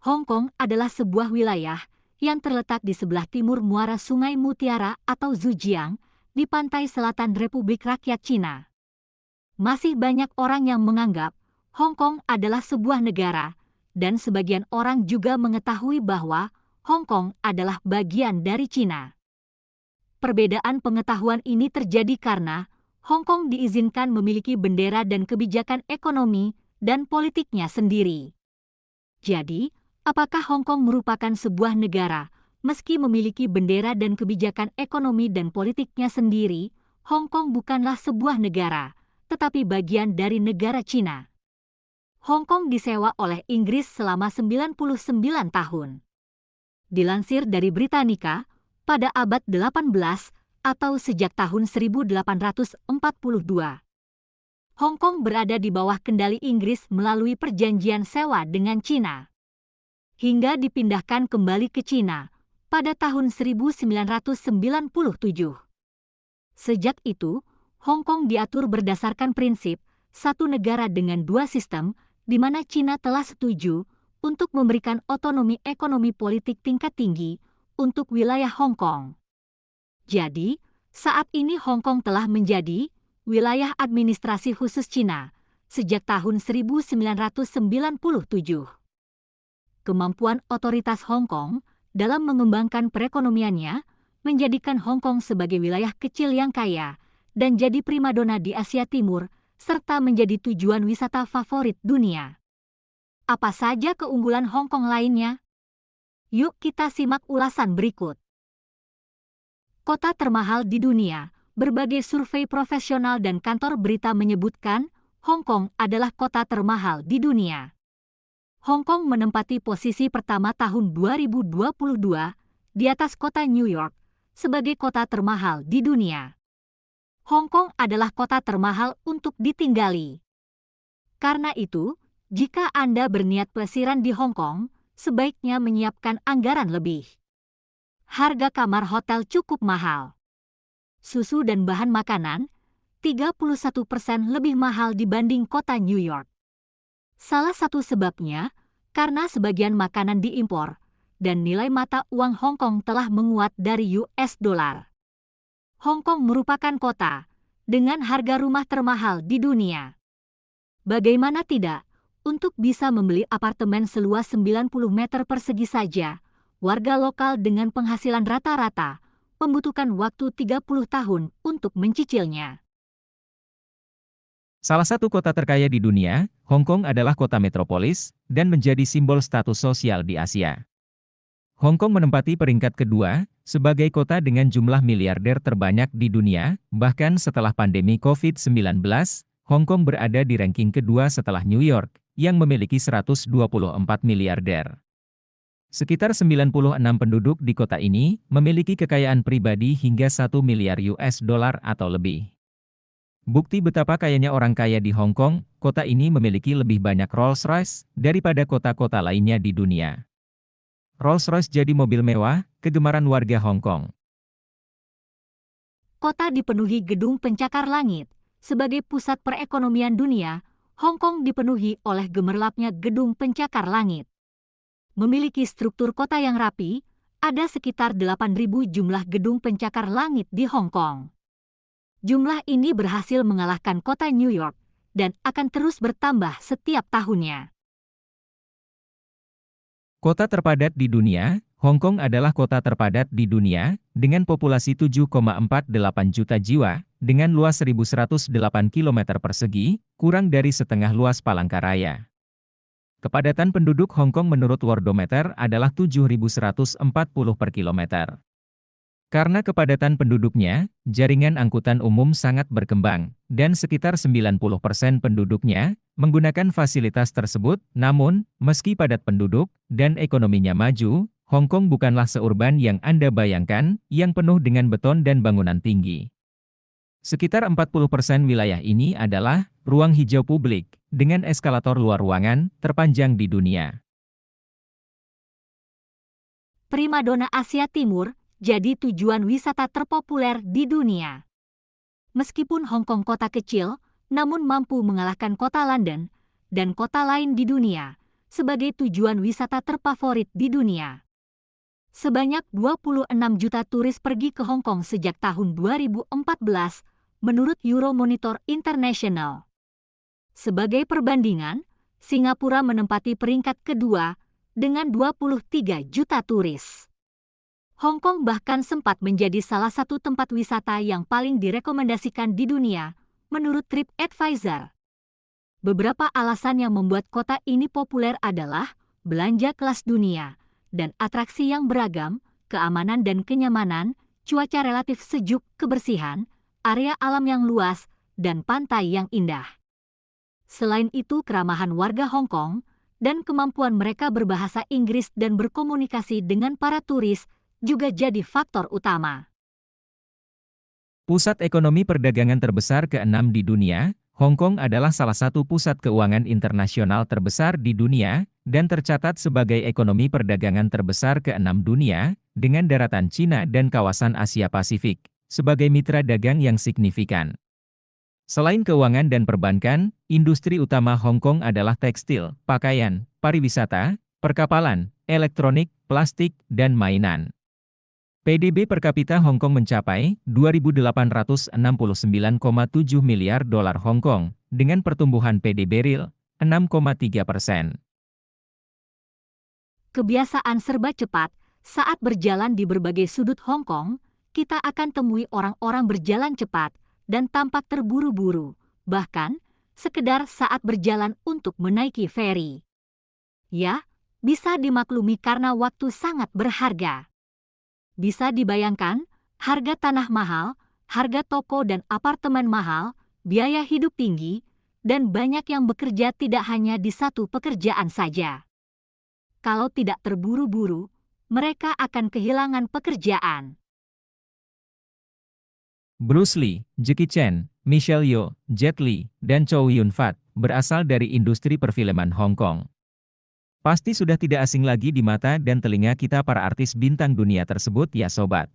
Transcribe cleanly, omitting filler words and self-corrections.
Hong Kong adalah sebuah wilayah yang terletak di sebelah timur muara Sungai Mutiara atau Zhejiang di pantai selatan Republik Rakyat Cina. Masih banyak orang yang menganggap Hong Kong adalah sebuah negara, dan sebagian orang juga mengetahui bahwa Hong Kong adalah bagian dari Cina. Perbedaan pengetahuan ini terjadi karena Hong Kong diizinkan memiliki bendera dan kebijakan ekonomi dan politiknya sendiri. Jadi, apakah Hong Kong merupakan sebuah negara? Meski memiliki bendera dan kebijakan ekonomi dan politiknya sendiri, Hong Kong bukanlah sebuah negara, tetapi bagian dari negara Cina. Hong Kong disewa oleh Inggris selama 99 tahun. Dilansir dari Britannica, pada abad 18 atau sejak tahun 1842, Hong Kong berada di bawah kendali Inggris melalui perjanjian sewa dengan Cina. Hingga dipindahkan kembali ke Cina pada tahun 1997. Sejak itu, Hong Kong diatur berdasarkan prinsip satu negara dengan dua sistem, di mana Cina telah setuju untuk memberikan otonomi ekonomi politik tingkat tinggi untuk wilayah Hong Kong. Jadi, saat ini Hong Kong telah menjadi wilayah administrasi khusus Cina sejak tahun 1997. Kemampuan otoritas Hong Kong dalam mengembangkan perekonomiannya menjadikan Hong Kong sebagai wilayah kecil yang kaya dan jadi primadona di Asia Timur, serta menjadi tujuan wisata favorit dunia. Apa saja keunggulan Hong Kong lainnya? Yuk kita simak ulasan berikut. Kota termahal di dunia. Berbagai survei profesional dan kantor berita menyebutkan Hong Kong adalah kota termahal di dunia. Hong Kong menempati posisi pertama tahun 2022 di atas kota New York sebagai kota termahal di dunia. Hong Kong adalah kota termahal untuk ditinggali. Karena itu, jika Anda berniat pelesiran di Hong Kong, sebaiknya menyiapkan anggaran lebih. Harga kamar hotel cukup mahal. Susu dan bahan makanan 31% lebih mahal dibanding kota New York. Salah satu sebabnya karena sebagian makanan diimpor dan nilai mata uang Hong Kong telah menguat dari US dollar. Hong Kong merupakan kota dengan harga rumah termahal di dunia. Bagaimana tidak, untuk bisa membeli apartemen seluas 90 meter persegi saja, warga lokal dengan penghasilan rata-rata membutuhkan waktu 30 tahun untuk mencicilnya. Salah satu kota terkaya di dunia, Hong Kong adalah kota metropolis dan menjadi simbol status sosial di Asia. Hong Kong menempati peringkat kedua sebagai kota dengan jumlah miliarder terbanyak di dunia, bahkan setelah pandemi COVID-19, Hong Kong berada di ranking kedua setelah New York, yang memiliki 124 miliarder. Sekitar 96 penduduk di kota ini memiliki kekayaan pribadi hingga 1 miliar US dollar atau lebih. Bukti betapa kayanya orang kaya di Hong Kong, kota ini memiliki lebih banyak Rolls-Royce daripada kota-kota lainnya di dunia. Rolls-Royce jadi mobil mewah, kegemaran warga Hong Kong. Kota dipenuhi gedung pencakar langit. Sebagai pusat perekonomian dunia, Hong Kong dipenuhi oleh gemerlapnya gedung pencakar langit. Memiliki struktur kota yang rapi, ada sekitar 8.000 jumlah gedung pencakar langit di Hong Kong. Jumlah ini berhasil mengalahkan kota New York dan akan terus bertambah setiap tahunnya. Kota terpadat di dunia, Hong Kong adalah kota terpadat di dunia, dengan populasi 7,48 juta jiwa, dengan luas 1.108 km persegi, kurang dari setengah luas Palangkaraya. Kepadatan penduduk Hong Kong menurut Worldometer adalah 7.140 per kilometer. Karena kepadatan penduduknya, jaringan angkutan umum sangat berkembang, dan sekitar 90% penduduknya menggunakan fasilitas tersebut. Namun, meski padat penduduk dan ekonominya maju, Hong Kong bukanlah seurban yang Anda bayangkan, yang penuh dengan beton dan bangunan tinggi. Sekitar 40% wilayah ini adalah ruang hijau publik, dengan eskalator luar ruangan terpanjang di dunia. Primadona Asia Timur jadi tujuan wisata terpopuler di dunia. Meskipun Hong Kong kota kecil, namun mampu mengalahkan kota London dan kota lain di dunia, sebagai tujuan wisata terfavorit di dunia. Sebanyak 26 juta turis pergi ke Hong Kong sejak tahun 2014, menurut Euromonitor International. Sebagai perbandingan, Singapura menempati peringkat kedua dengan 23 juta turis. Hong Kong bahkan sempat menjadi salah satu tempat wisata yang paling direkomendasikan di dunia, menurut TripAdvisor. Beberapa alasan yang membuat kota ini populer adalah belanja kelas dunia, dan atraksi yang beragam, keamanan dan kenyamanan, cuaca relatif sejuk, kebersihan, area alam yang luas, dan pantai yang indah. Selain itu, keramahan warga Hong Kong dan kemampuan mereka berbahasa Inggris dan berkomunikasi dengan para turis juga jadi faktor utama. Pusat ekonomi perdagangan terbesar ke-6 di dunia, Hong Kong adalah salah satu pusat keuangan internasional terbesar di dunia, dan tercatat sebagai ekonomi perdagangan terbesar ke-6 dunia, dengan daratan Cina dan kawasan Asia Pasifik, sebagai mitra dagang yang signifikan. Selain keuangan dan perbankan, industri utama Hong Kong adalah tekstil, pakaian, pariwisata, perkapalan, elektronik, plastik, dan mainan. PDB per kapita Hong Kong mencapai 2.869,7 miliar dolar Hong Kong, dengan pertumbuhan PDB real 6,3%. Kebiasaan serba cepat, saat berjalan di berbagai sudut Hong Kong, kita akan temui orang-orang berjalan cepat dan tampak terburu-buru, bahkan sekedar saat berjalan untuk menaiki feri. Ya, bisa dimaklumi karena waktu sangat berharga. Bisa dibayangkan, harga tanah mahal, harga toko dan apartemen mahal, biaya hidup tinggi, dan banyak yang bekerja tidak hanya di satu pekerjaan saja. Kalau tidak terburu-buru, mereka akan kehilangan pekerjaan. Bruce Lee, Jackie Chan, Michelle Yeoh, Jet Li, dan Chow Yun-fat berasal dari industri perfilman Hong Kong. Pasti sudah tidak asing lagi di mata dan telinga kita para artis bintang dunia tersebut ya sobat.